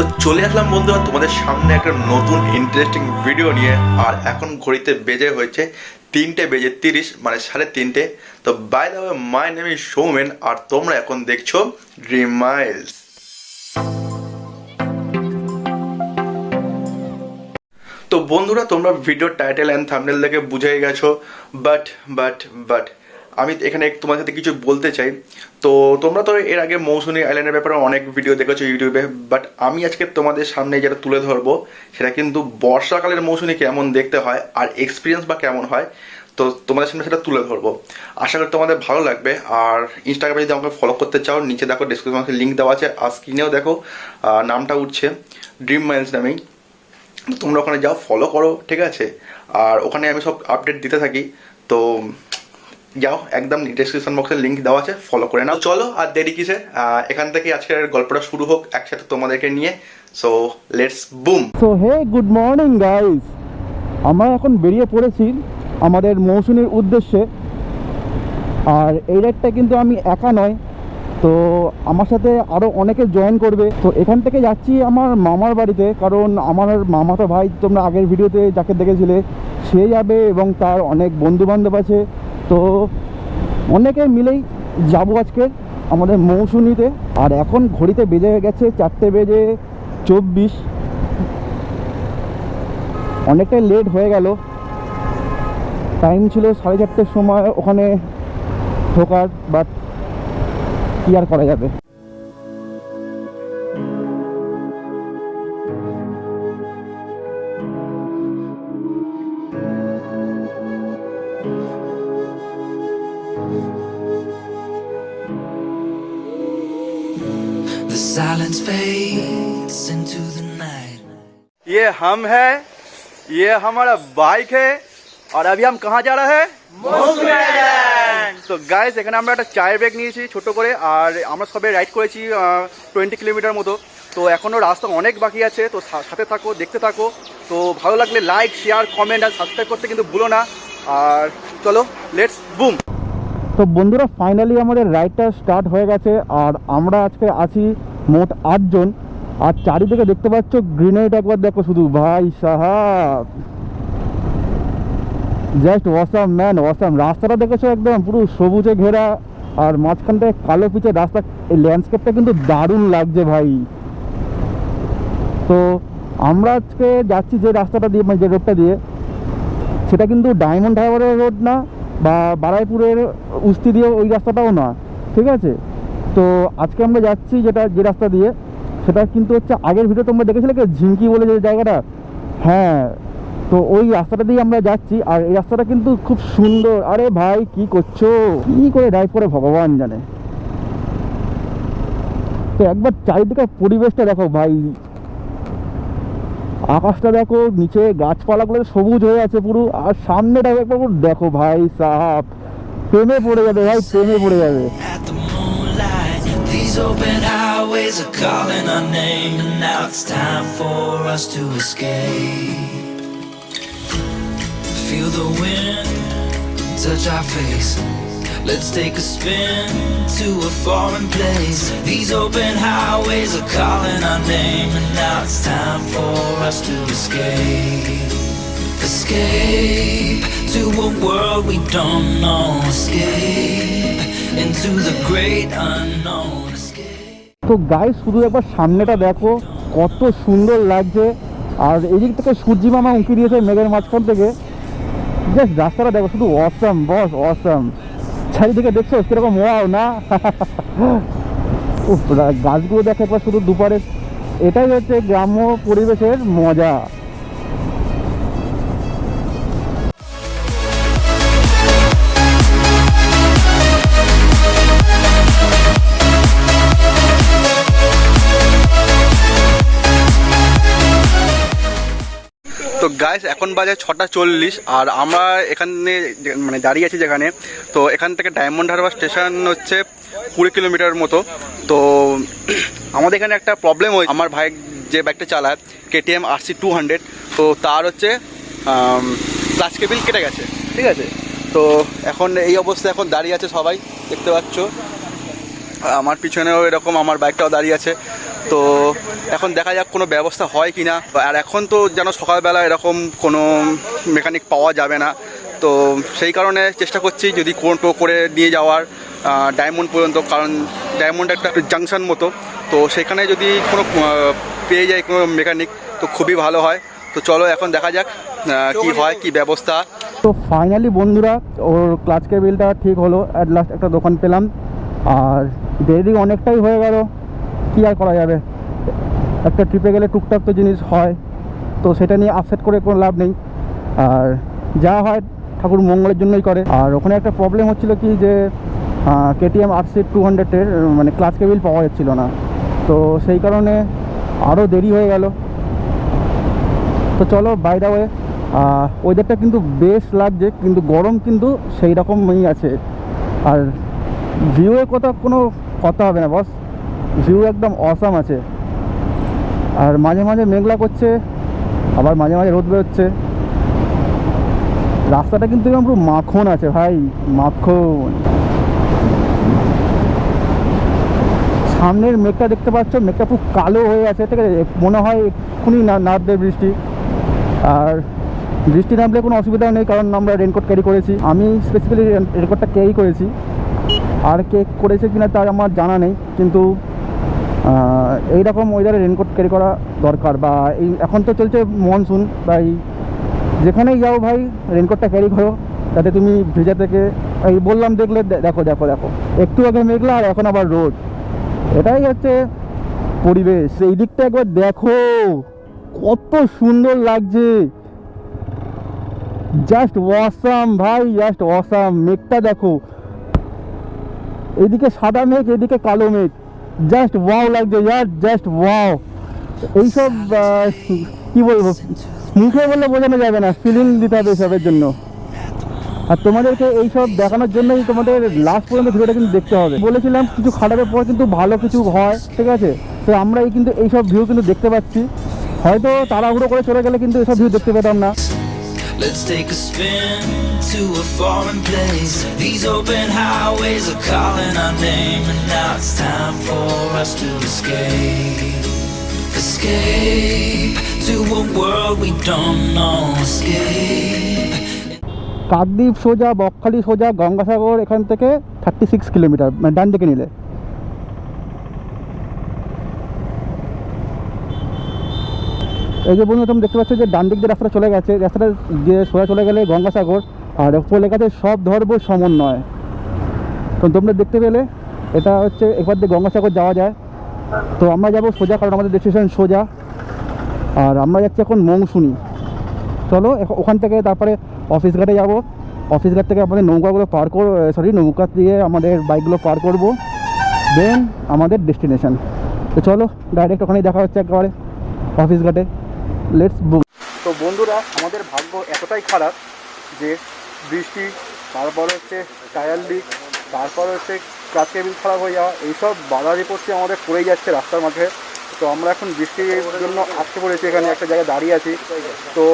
তো চলে আসলাম বন্ধুরা তোমাদের সামনে একটা নতুন ইন্টারেস্টিং ভিডিও নিয়ে। আর এখন ঘড়িতে বেজে হয়েছে 3:30, মানে 3:30। তো by the way, my name is Soumen আর তোমরা এখন দেখছো ড্রিম মাইলস। তো বন্ধুরা, তোমরা ভিডিওর টাইটেল অ্যান্ড থাম্বনেল দেখে বুঝেই গেছো, বাট আমি এখানে তোমার সাথে কিছু বলতে চাই। তো তোমরা তো এর আগে মৌসুনি আইল্যান্ডের ব্যাপারে অনেক ভিডিও দেখেছো ইউটিউবে, বাট আমি আজকে তোমাদের সামনে যেটা তুলে ধরবো সেটা কিন্তু বর্ষাকালের মৌসুনি কেমন দেখতে হয় আর এক্সপিরিয়েন্স বা কেমন হয়, তো তোমাদের সামনে সেটা তুলে ধরবো। আশা করি তোমাদের ভালো লাগবে। আর ইনস্টাগ্রামে যদি আমাকে ফলো করতে চাও, নিচে দেখো ডিসক্রিপশন বক্সে লিঙ্ক দেওয়া আছে, আর স্ক্রিনেও দেখো নামটা উঠছে ড্রিম মাইলস নামেই। তোমরা ওখানে যাও, ফলো করো, ঠিক আছে? আর ওখানে আমি সব আপডেট দিতে থাকি, তো যাও, একদম ডিসক্রিপশন বক্সে লিঙ্ক দেওয়া আছে, ফলো করে নাও। চলো আর দেরি কিসে, এখান থেকে আজকের গল্পটা শুরু হোক একসাথে তোমাদেরকে নিয়ে। So let's boom. So hey, good morning guys. আমরা এখন বেরিয়ে পড়েছি আমাদের মৌসুনির উদ্দেশ্যে। আর এই রাইডটা কিন্তু আমি একা নয়, তো আমার সাথে আরও অনেকে জয়েন করবে। তো এখান থেকে যাচ্ছি আমার মামার বাড়িতে, কারণ আমার মামাতো ভাই, তোমরা আগের ভিডিওতে যাকে দেখেছিলে, সে যাবে এবং তার অনেক বন্ধুবান্ধব আছে। তো অনেকে মিলেই যাবো আজকে আমাদের মৌসুনিতে। আর এখন ঘড়িতে বেজে গেছে 4:24। অনেকটাই লেট হয়ে গেল। টাইম ছিল 4:30 সময় ওখানে ঢোকার, বাট কি আর করা যাবে। The silence fades into the night. ये हम है, ये हमारा बाइक है, और अभी हम कहाँ जा रहे हैं? মৌসুনি আইল্যান্ড। তো গাইস, এখানে আমরা একটা চায়ের ব্রেক নিয়েছি ছোট করে, আর আমরা সবে রাইড করেছি 20 কিলোমিটার মতো। তো এখনও রাস্তা অনেক বাকি আছে, তো সাথে থাকো, দেখতে থাকো। তো ভালো লাগলে লাইক, শেয়ার, কমেন্ট আর সাবস্ক্রাইব করতে কিন্তু ভুলো না। আর চলো, লেটস বুম। তো বন্ধুরা, ফাইনালি আমাদের রাইডটা স্টার্ট হয়ে গেছে। আর আমরা আজকে আছি মোট 8 জন। আর চারিদিকে দেখতে পাচ্ছ গ্রিনারিটা, একবার দেখো শুধু, ভাই সাহাব, জাস্ট অসাম ম্যান, অসাম। রাস্তাটা দেখেছো, একদম পুরো সবুজে ঘেরা, আর মাঝখানটায় কালো পিচের রাস্তা। এই ল্যান্ডস্কেপটা কিন্তু দারুণ লাগছে ভাই। তো আমরা আজকে যাচ্ছি যে রাস্তাটা দিয়ে, মানে যে রোডটা দিয়ে, সেটা কিন্তু ডায়মন্ড হারবারের রোড না, বা বারাইপুরের উস্তি দিয়ে ওই রাস্তাটাও না, ঠিক আছে? তো আজকে আমরা যাচ্ছি যে রাস্তা দিয়ে, সেটা কিন্তু হচ্ছে আগের ভিডিও তোমরা দেখেছিলে কি, ঝিঙ্কি বলে যে জায়গাটা, হ্যাঁ, তো ওই রাস্তাটা দিয়ে আমরা যাচ্ছি। আর এই রাস্তাটা কিন্তু খুব সুন্দর। আরে ভাই, কি করছো, কি করে ড্রাইভ করে ভগবান জানে। তো একবার চারিদিকে পরিবেশটা দেখো ভাই, আকাশটা দেখো, নিচে গাছপালাগুলো সবুজ হয়ে আছে পুরো, আর সামনেটা একবার দেখো ভাই সাহাব, প্রেমে পড়ে যাবে ভাই, প্রেমে পড়ে যাবে। At the moonlight, these open highways are calling our name, and now it's time for us to escape. Feel the wind touch our face. Let's take a spin to a foreign place. These open highways are calling our name, and now it's time for us to escape. Escape to a world we don't know. Escape into the great unknown. Escape. তো guys, শুধু একবার সামনেটা দেখো, কত সুন্দর লাগছে। আর এদিক থেকে সূর্যি মামা উঁকি দিয়েছে মেঘের মাঝখান থেকে। জাস্ট রাস্তাটা দেখো, শুধু অসাম বস, অসাম। চারিদিকে দেখছো কিরকম ওয়াও না? গাছগুলো দেখে একবার শুধু দুপারে। এটাই হচ্ছে গ্রাম্য পরিবেশের মজা। তো গাইস, এখন বাজে 6:40, আর আমরা এখানে মানে দাঁড়িয়ে আছি যেখানে, তো এখান থেকে ডায়মন্ড হারবার স্টেশন হচ্ছে 20 কিলোমিটার মতো। তো আমাদের এখানে একটা প্রবলেম হয়, আমার ভাই যে বাইকটা চালায় KTM RC 200, তো তার হচ্ছে ক্লাচ কেবিল কেটে গেছে, ঠিক আছে? তো এখন এই অবস্থায় এখন দাঁড়িয়ে আছে সবাই, দেখতে পাচ্ছ। আমার পিছনেও এরকম আমার বাইকটাও দাঁড়িয়ে আছে। তো এখন দেখা যাক কোনো ব্যবস্থা হয় কি না। আর এখন তো যেন সকালবেলা এরকম কোনো মেকানিক পাওয়া যাবে না, তো সেই কারণে চেষ্টা করছি যদি টো করে নিয়ে যাওয়ার ডায়মন্ড পর্যন্ত, কারণ ডায়মন্ড একটা জাংশন মতো, তো সেখানে যদি কোনো পেয়ে যায় কোনো মেকানিক তো খুবই ভালো হয়। তো চলো এখন দেখা যাক কি হয়, কি ব্যবস্থা। তো ফাইনালি বন্ধুরা ওর ক্লাচ কেবিলটা ঠিক হলো, অ্যাট লাস্ট একটা দোকান পেলাম। আর দেরি অনেকটাই হয়ে গেল, কী আর করা যাবে, একটা ট্রিপে গেলে টুকটাক তো জিনিস হয়, তো সেটা নিয়ে আপসেট করে কোনো লাভ নেই। আর যা হয় ঠাকুর মঙ্গলের জন্যই করে। আর ওখানে একটা প্রবলেম হচ্ছিলো কি যে KTM RC 200-এর মানে ক্লাচ কেবিল পাওয়া যাচ্ছিল না, তো সেই কারণে আরও দেরি হয়ে গেল। তো চলো, বাই দ্য ওয়ে ওয়েদারটা কিন্তু বেশ লাগছে, কিন্তু গরম কিন্তু সেই রকমই আছে। আর ভিউয়ের কোনো কথা হবে না বস, ভিউ একদম অসাম আছে। আর মাঝে মাঝে মেঘলা করছে, আবার মাঝে মাঝে রোদ বেরোচ্ছে। রাস্তাটা কিন্তু একদম পুরো মাখন আছে ভাই, মাখন। সামনের মেঘটা দেখতে পাচ্ছ, মেঘটা পুরো কালো হয়ে আছে, ঠিক আছে, মনে হয় এক্ষুনি নামবে বৃষ্টি। আর বৃষ্টি নামলে কোনো অসুবিধা নেই, কারণ আমরা রেনকোট ক্যারি করেছি। আমি স্পেসিফিক্যালি রেনকোটটা ক্যারি করেছি, আর কে করেছে কিনা তার আমার জানা নেই, কিন্তু এইরকম ওয়েদারে রেনকোট ক্যারি করা দরকার। বা এই এখন তো চলছে মনসুন, তাই যেখানেই যাও ভাই রেনকোটটা ক্যারি করো, যাতে তুমি ভেজা থেকে এই বললাম দেখলে দেখো দেখো দেখো, একটু আগে মেঘলা আর এখন আবার রোদ, এটাই হচ্ছে পরিবেশ। এই দিকটা একবার দেখো কত সুন্দর লাগছে, জাস্ট অসাম ভাই, জাস্ট অসাম। মেঘটা দেখো, এদিকে সাদা মেঘ, এদিকে কালো মেঘ, জাস্ট ওয়াও লাগছে ইয়ার, জাস্ট ওয়াও। এইসব কি বলবো, মুখে বললে বোঝানো যাবে না, ফিলিং দিতে হবে এসবের জন্য। আর তোমাদেরকে এইসব দেখানোর জন্যই তোমাদের লাস্ট পর্যন্ত ভিডিওটা কিন্তু দেখতে হবে। বলেছিলাম কিছু খারাপের পর কিন্তু ভালো কিছু হয়, ঠিক আছে, তো আমরা কিন্তু এইসব ভিউ কিন্তু দেখতে পাচ্ছি। হয়তো তাড়াহুড়ো করে চলে গেলে কিন্তু এসব ভিউ দেখতে পেতাম না। Let's take a spin to a foreign place. These open highways are calling our name, and now it's time for us to escape. Escape to a world we don't know. Escape. Kakdwip সোজা, বকখালি সোজা, গঙ্গাসাগর এখান থেকে 36 kilometre, মানে ডান দিকে নিলে। এই যে বন্ধু তুমি দেখতে পাচ্ছ যে ডান দিক দিয়ে রাস্তাটা চলে গেছে, রাস্তাটা যে সোজা চলে গেলে গঙ্গাসাগর, আর উপর লেখাতে সব ধর্ম সমন্বয়। তো তোমরা দেখতে পেলে এটা হচ্ছে একবার দিয়ে গঙ্গাসাগর যাওয়া যায়। তো আমরা যাবো সোজা, কারণ আমাদের ডেস্টিনেশন সোজা। আর আমরা যাচ্ছি এখন মৌসুনি। চলো ওখান থেকে তারপরে অফিস ঘাটে যাব, অফিস ঘাট থেকে আমাদের নৌকাগুলো পার নৌকা দিয়ে আমাদের বাইকগুলো পার করব, দেন আমাদের ডেস্টিনেশন। তো চলো ডাইরেক্ট ওখানেই দেখা হচ্ছে একেবারে অফিস ঘাটে, লেটস বুক। তো বন্ধুরা, আমাদের ভাগ্য এতটাই খারাপ যে বৃষ্টি, তারপর হচ্ছে টায়ার লিক, তারপর হচ্ছে ক্লাচ কেবিল খারাপ হয়ে যাওয়া, এইসব বাধা বিপত্তি আমাদের পড়েই যাচ্ছে রাস্তার মাঝে। তো আমরা এখন বৃষ্টির জন্য আটকে পড়েছি, এখানে একটা জায়গায় দাঁড়িয়ে আছি। তো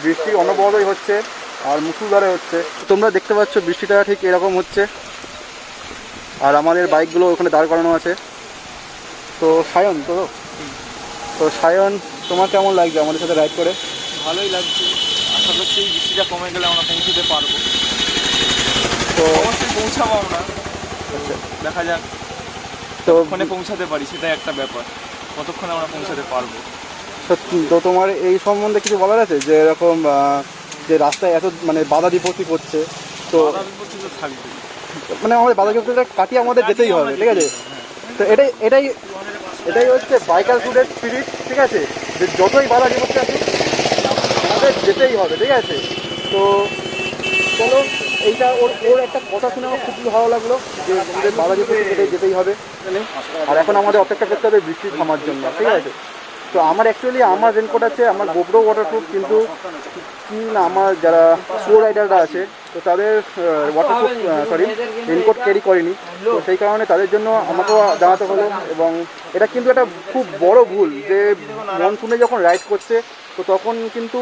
বৃষ্টি অনবরতই হচ্ছে আর মুষলধারে হচ্ছে, তোমরা দেখতে পাচ্ছ বৃষ্টিটা ঠিক এরকম হচ্ছে। আর আমাদের বাইকগুলো ওখানে দাঁড় করানো আছে। তো সায়ন, তো সায়ন, তোমার কেমন লাগছে আমাদের সাথে রাইড করে? ভালোই লাগছে, আশা করছি বৃষ্টিটা কমে গেলে আমরা পৌঁছতে পারবো। তো অবশ্যই পৌঁছাবো আমরা, আচ্ছা, দেখা যাক তো ওখানে পৌঁছাতে পারি, সেটাই একটা ব্যাপার, কতক্ষণে আমরা পৌঁছাতে পারবো। তো তোমার এই সম্বন্ধে কিছু বলার আছে যে এরকম যে রাস্তায় এত মানে বাধা বিপত্তি করছে, তো বাধা বিপত্তি তো থাকবে, মানে আমাদের বাধা বিপত্তিটা কাটিয়ে আমাদের যেতেই হবে, ঠিক আছে। তো এটাই হচ্ছে বাইকার ফুডের স্পিরিট, ঠিক আছে, যে যতই বাধা বিপত্তি আছে আমাদের যেতেই হবে, ঠিক আছে। তো চলো, এইটা ওর একটা কথা শুনে আমার খুবই ভালো লাগলো যে আমাদের বাধা বিপত্তি কেটে যেতেই হবে। আর এখন আমাদের অপেক্ষা করতে হবে বৃষ্টি থামার জন্য, ঠিক আছে। তো আমার রেনকোট আছে, আমার গোপ্রো ওয়াটারপ্রুফ, কিন্তু কি না আমার যারা প্রো রাইডাররা আছে তো তাদের রেনকোট ক্যারি করেনি, তো সেই কারণে তাদের জন্য আমাকেও জানাতে হলো। এবং এটা কিন্তু একটা খুব বড় ভুল যে মনসুনে যখন রাইড করছে তো তখন কিন্তু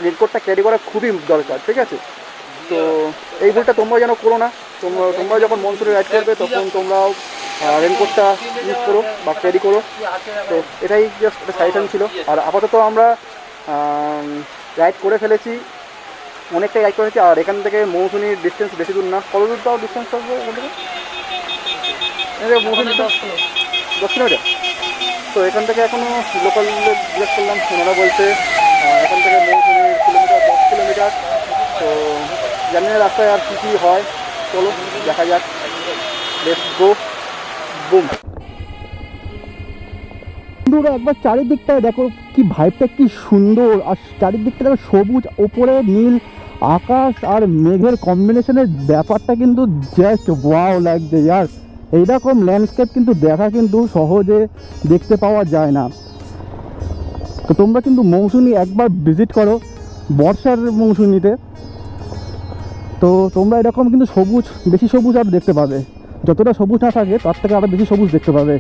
রেনকোটটা ক্যারি করা খুবই দরকার, ঠিক আছে। তো এই ভুলটা তোমরা যেন করো না, তোমরা যখন মনসুনে রাইড করবে তখন তোমরাও রেনকোটটা ইউজ করো বা ক্যারি করো। তো এটাই জাস্ট একটা সাজেশন ছিল। আর আপাতত আমরা রাইড করে ফেলেছি, অনেকটাই রাইড করেছি। আর এখান থেকে মৌসুনির ডিস্টেন্স বেশি দূর না। কত দূর তাও ডিস্টেন্স থাকবে এখান থেকে? মৌসুনি 10 কিলোমিটার। তো এখান থেকে এখনও লোকাল জিজ্ঞেস করলাম, ওনারা বলছে এখান থেকে মৌসুনির কিলোমিটার 10 কিলোমিটার। তো জানি না রাস্তায় আর কী কী হয়, চলো দেখা যাক। Let's go, broom. বন্ধুরা একবার চারিদিকটায় দেখো, কি ভাইবটা কি সুন্দর। আর চারিদিকটা দেখো সবুজ, ওপরে নীল আকাশ আর মেঘের কম্বিনেশনের ব্যাপারটা কিন্তু জাস্ট ওয়াও লাগছে ইয়ার। এইরকম ল্যান্ডস্কেপ কিন্তু দেখা কিন্তু সহজে দেখতে পাওয়া যায় না। তো তোমরা কিন্তু মৌসুনি একবার ভিজিট করো, বর্ষার মৌসুনিতে। তো তোমরা এরকম কিন্তু সবুজ, বেশি সবুজ আর দেখতে পাবে। যতটা সবুজ না থাকে তার থেকে আরও বেশি সবুজ দেখতে পাবে।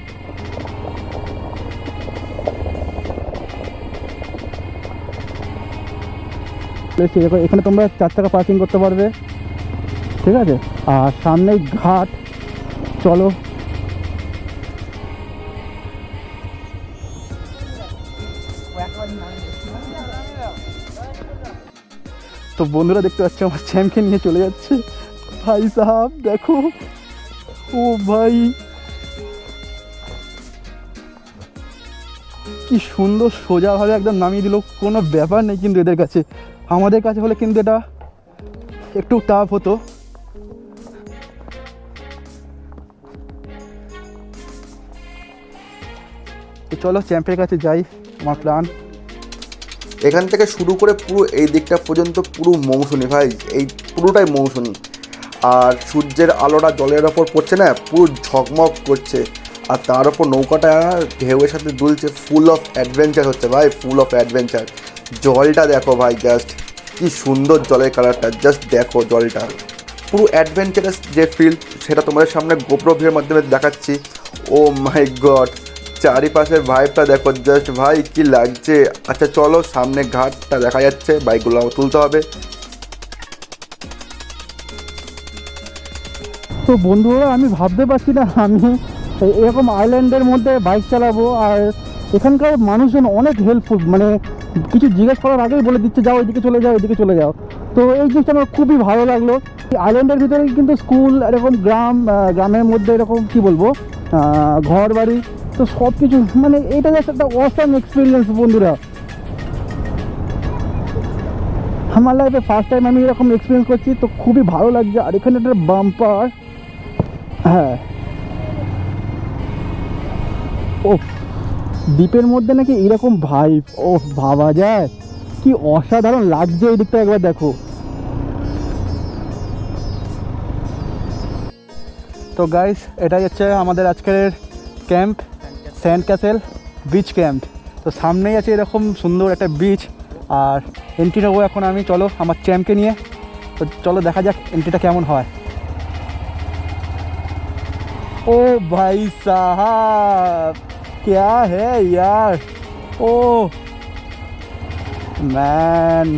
এখানে তোমরা 4 চাকা পার্কিং করতে পারবে, ঠিক আছে। আর সামনেই ঘাট, চলো। তো বন্ধুরা দেখতে পাচ্ছি আমার চ্যাম্পকে নিয়ে চলে যাচ্ছে। ভাই সাহাব দেখো, ও ভাই কি সুন্দর সোজাভাবে একদম নামিয়ে দিল, কোনো ব্যাপার নেই কিন্তু এদের কাছে। আমাদের কাছে হলে কিন্তু এটা একটু টাফ হতো। তো চলো চ্যাম্পের কাছে যাই, আমার প্ল্যান। এখান থেকে শুরু করে পুরো এই দিকটা পর্যন্ত পুরো মৌসুনি ভাই, এই পুরোটাই মৌসুনি। আর সূর্যের আলোটা জলের ওপর পড়ছে না, পুরো ঝকমক করছে। আর তার ওপর নৌকাটা ঢেউয়ের সাথে দুলছে, ফুল অফ অ্যাডভেঞ্চার হচ্ছে ভাই, ফুল অফ অ্যাডভেঞ্চার। জলটা দেখো ভাই, জাস্ট কি সুন্দর জলের কালারটা, জাস্ট দেখো জলটা। পুরো অ্যাডভেঞ্চারাস যে ফিল সেটা তোমাদের সামনে গোপ্রো ভিউর মাধ্যমে দেখাচ্ছি। ও মাই গড, চারিপাশের ভাইবটা দেখো জাস্ট ভাই, কি লাগছে। আচ্ছা চলো, সামনে ঘাটটা দেখা যাচ্ছে, বাইকগুলো তুলতে হবে। তো বন্ধুরা আমি ভাবতে পারছি না আমি এরকম আইল্যান্ডের মধ্যে বাইক চালাবো। আর এখানকার মানুষজন অনেক হেল্পফুল, মানে কিছু জিজ্ঞেস করার আগেই বলে দিচ্ছে যাও এদিকে চলে যাও, এদিকে চলে যাও। তো এই জিনিসটা আমার খুবই ভালো লাগলো। আইল্যান্ডের ভিতরে কিন্তু স্কুল, এরকম গ্রামের মধ্যে এরকম কি বলবো ঘর বাড়ি, তো সব কিছু, মানে এটা জাস্ট একটা অসাম এক্সপিরিয়েন্স বন্ধুরা। আমার লাইফে ফার্স্ট টাইম আমি এরকম এক্সপিরিয়েন্স করছি, তো খুবই ভালো লাগছে। আর এখানে একটা বাম্পার, হ্যাঁ ও দ্বীপের মধ্যে নাকি এরকম ভাইব, ও ভাবা যায়, কি অসাধারণ লাগছে এই দিকটা একবার দেখো। তো গাইস এটাই হচ্ছে আমাদের আজকের camp, sand castle beach camp. তো সামনেই আছে এরকম সুন্দর একটা বিচ। আর এন্ট্রি নেবো এখন আমি, চলো আমার চ্যাম্পকে নিয়ে। তো চলো দেখা যাক এন্ট্রিটা কেমন হয়। ओ भाई साहब क्या है यार, ओ मैन।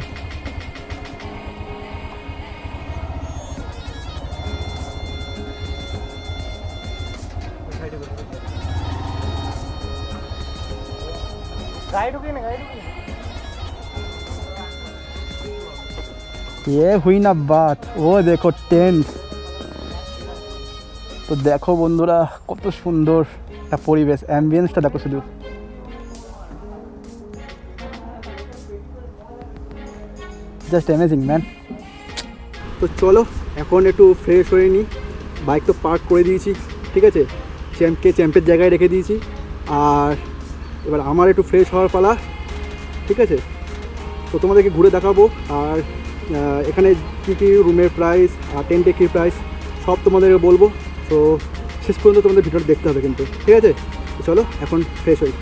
ये हुई ना बात, वो देखो टेंट। তো দেখো বন্ধুরা কত সুন্দর একটা পরিবেশ, অ্যাম্বিয়েন্সটা দেখো শুধু, জাস্ট অ্যামেজিং ম্যান। তো চলো এখন একটু ফ্রেশ হয়ে নিই। বাইক তো পার্ক করে দিয়েছি, ঠিক আছে, চ্যাম্পের জায়গায় রেখে দিয়েছি। আর এবার আমার একটু ফ্রেশ হওয়ার পালা, ঠিক আছে। তো তোমাদেরকে ঘুরে দেখাবো। আর এখানে কী কী রুমের প্রাইস আর টেন্টে কী প্রাইস সব তোমাদেরকে বলবো। তো শেষ পর্যন্ত তোমাদের ভিডিওটা দেখতে হবে কিন্তু, ঠিক আছে। চলো এখন ফ্রেশ হই।